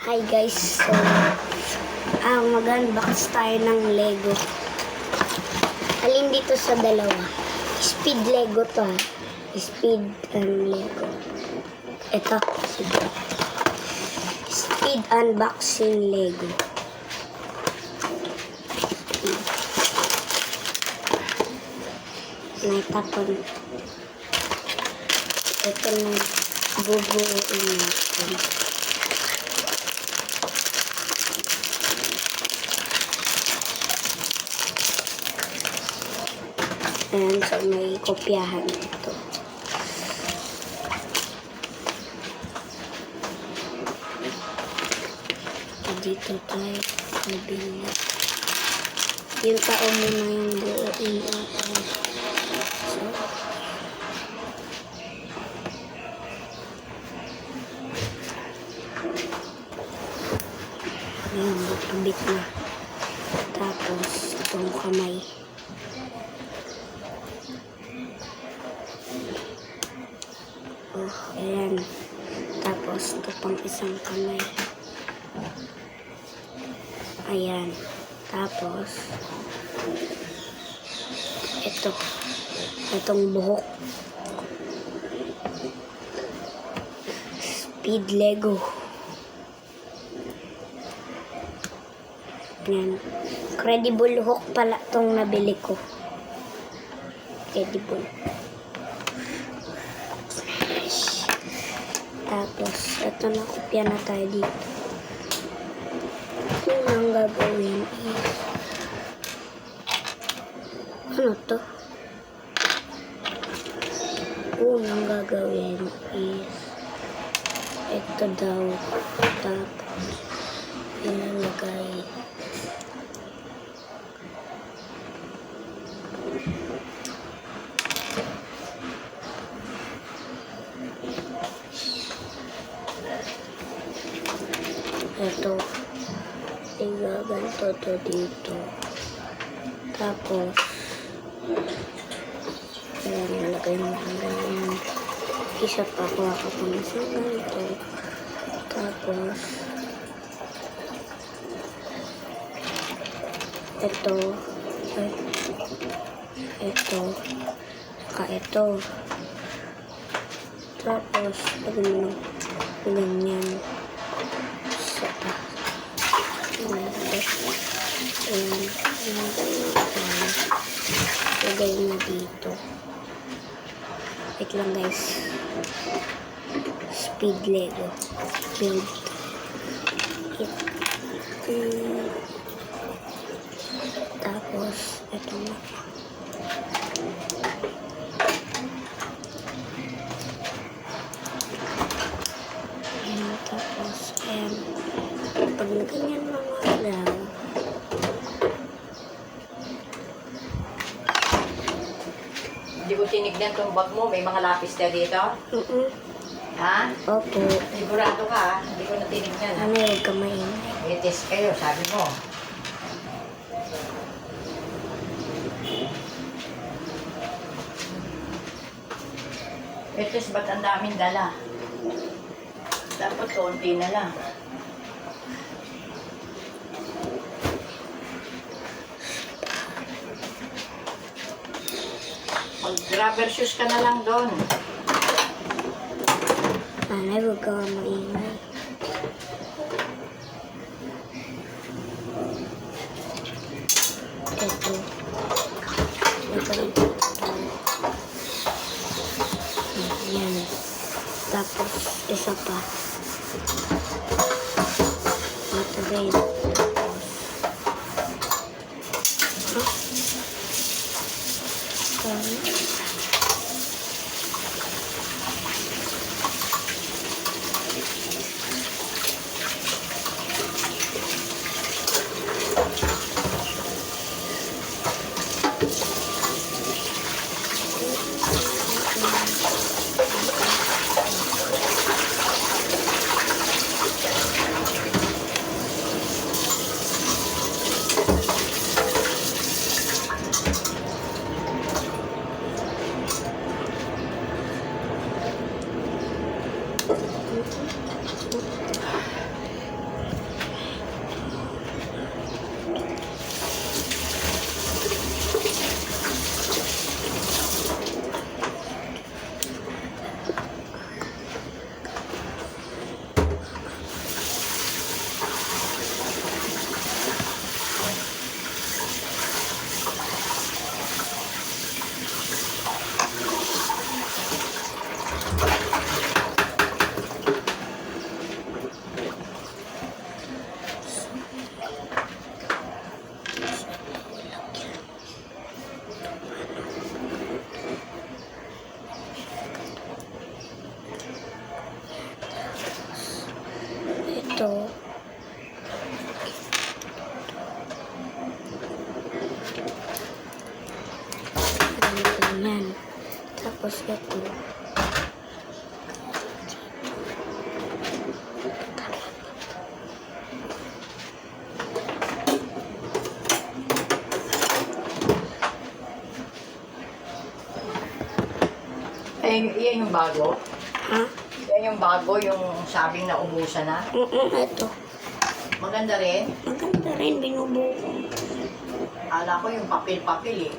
Hi guys, so mag-unbox tayo ng Lego. Alin dito sa dalawa? Speed Lego to ha. Speed and Lego. Ito, sige. Speed unboxing Lego. Naitapon. Ito na bubuuin natin. Ayan, so may kopyahan ito. Dito tayo kabila. Yung tao mo na yung buuin natin. So, ayan, bit na. Tapos, itong kamay. Oh, ayan. Tapos, ito pang isang kamay. Ayan. Tapos, ito. Itong buhok. Speed Lego. Ayan. Credible hook pala itong nabili ko. Credible. Tapos, ito na, kopya na tayo dito. Ang gagawin is, ano to? Unang gagawin is, ito daw. Tapos, ilalagay. Ito, igaganto to dito. Tapos, ayan, nalagay mo ang ganyan. Isa pa, kuha ka pa ng isang ganito. Tapos, ito, saka ito. Tapos, ganyan. Lagay na dito. Wait lang guys. Speed Lego. Build it. Tapos, ito na. Ayan, tapos, ayan. Pag ganyan mga lang, hindi ko tinignan tong bag mo. May mga lapis na dito? Ha? Opo. Sigurado ka ha? Hindi ko na tinignan. Ano yung kamay? May test kayo, sabi mo. Ito ba't ang daming dala? Dapat konti na lang. Mag-rubber shoes ka na lang doon. Anay, huwag ka maingay. Ito. Yan. Tapos, isa pa. Ito rin. Tapos ito. Eh, yan yung bago. Ha? Yan yung bago, yung sabing na ubusan na. Ito. Maganda rin. Maganda rin, binubuo ko. Ala ko yung papel-papel eh.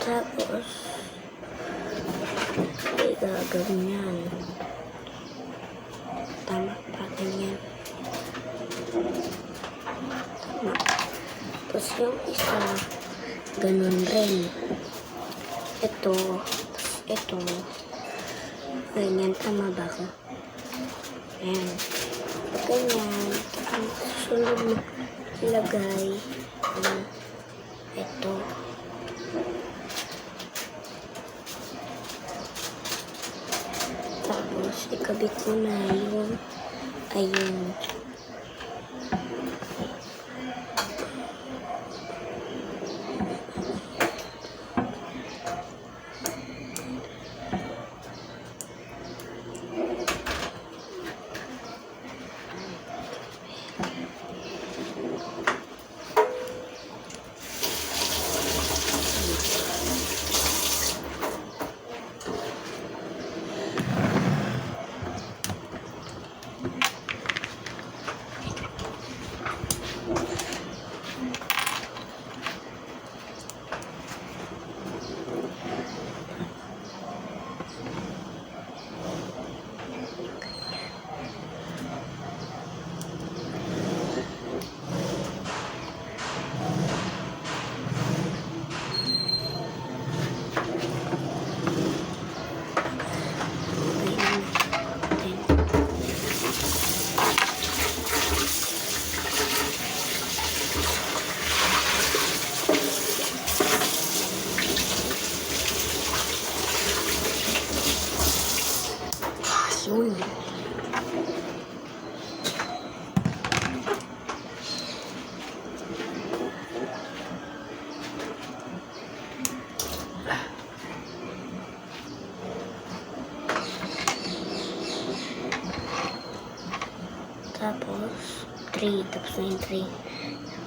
Tapos, ganyan. Tama pa, ganyan. Tama. Tapos yung isa, ganun rin. Ito, ganyan, tama ba ko? Ayan. Ganyan. Ang susunod na ilagay, ito. Tapos, ikabit mo na yung, ayun. Yun. Tapos, 3. Tapos na yung 3.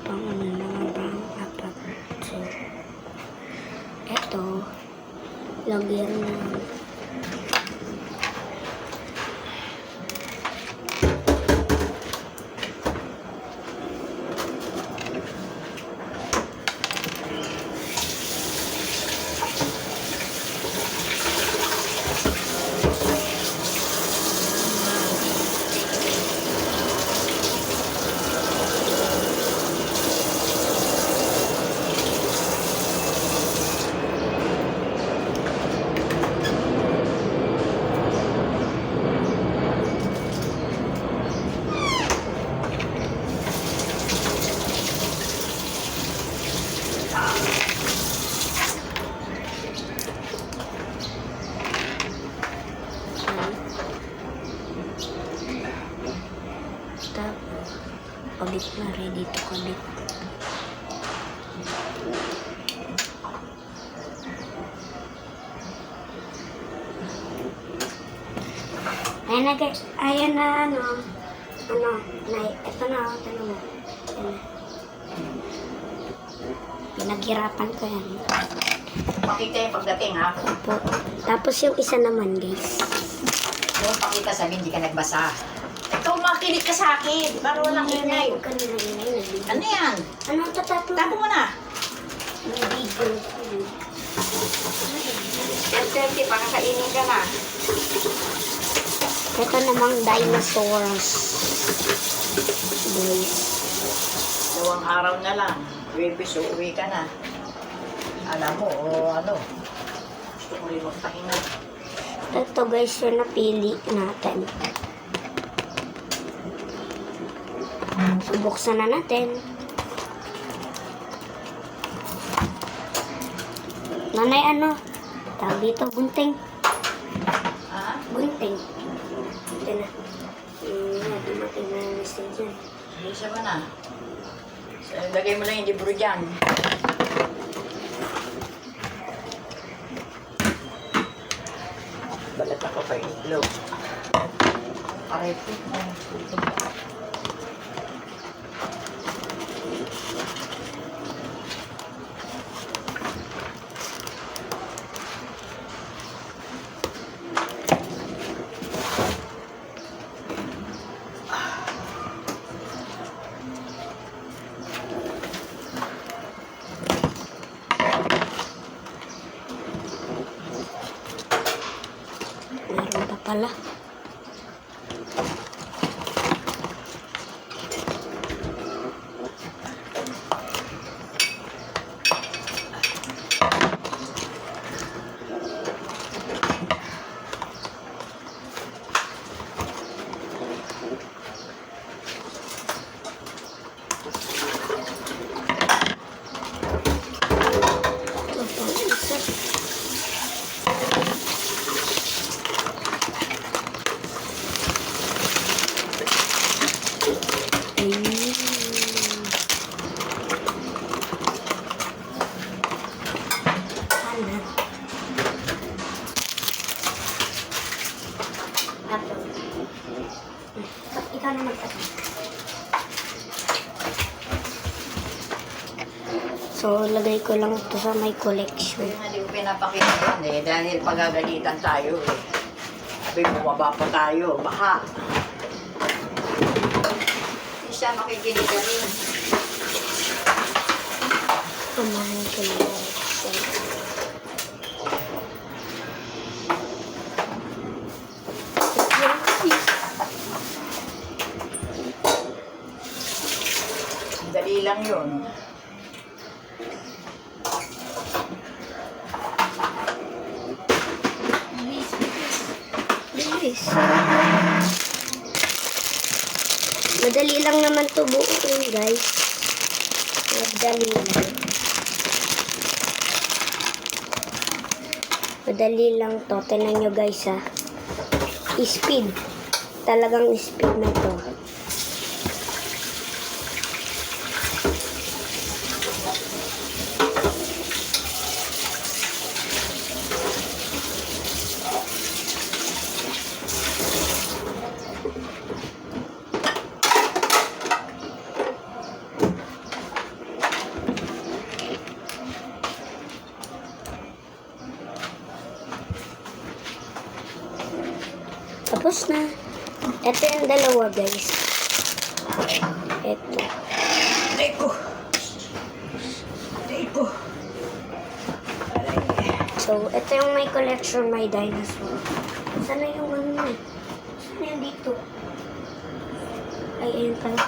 Pang ano naman bang apat. So, eto, lagyan ng kabit na, ready to kabit. Ayan na guys, ayan na ito na, tanong mo. Ayan na. Pinaghirapan ko yan. Pakita yung pagdating ha. Opo. Tapos yung isa naman guys. Yung pakita sabi hindi ka nagbasa. Ikaw makinig ka sa akin. Para walang ingay. Huwag ka na ingay. Ano yan? Ano ang tatapo? Tapo mo na. Nabigil. Serte, pakakainin ka na. Ito namang dinosaurs. Guys. 2 araw na lang. Webis, uuwi ka na. Alam mo, o ano. Gusto ko rin magpahinga. Ito guys yung napili natin. Buksan na natin. Nanay ano? Tawag dito, bunting. Gunting. Ito na. Dumating na yung mistake dyan. Isa ba na? So, lagay mo lang yung libro dyan. Balat ako pa yung itlog. Aray po. Meron pa pala. Ito pa isa. Kanan. Ato. Ikaw na magkata. So, lagay ko lang ito sa my collection. Kaya nga di ko pinapakita yan eh. Dahil pagagalitan tayo eh. Sabi, bumaba pa tayo. Baka. Hindi siya makikinig ka rin. Kumain ko na collection. Dali lang yun. Bilis. Madali lang naman to buuin, guys. Madali lang. Madali lang to. Tignan nyo, guys, ha. Speed. Talagang speed na to. Tapos na. Ito yung dalawa, guys. Ito. Aray ko. Aray ko. Aray. So, ito yung my collection, my dinosaur. Sana yung ano na? Sana yung dito? Ay, ayun pala.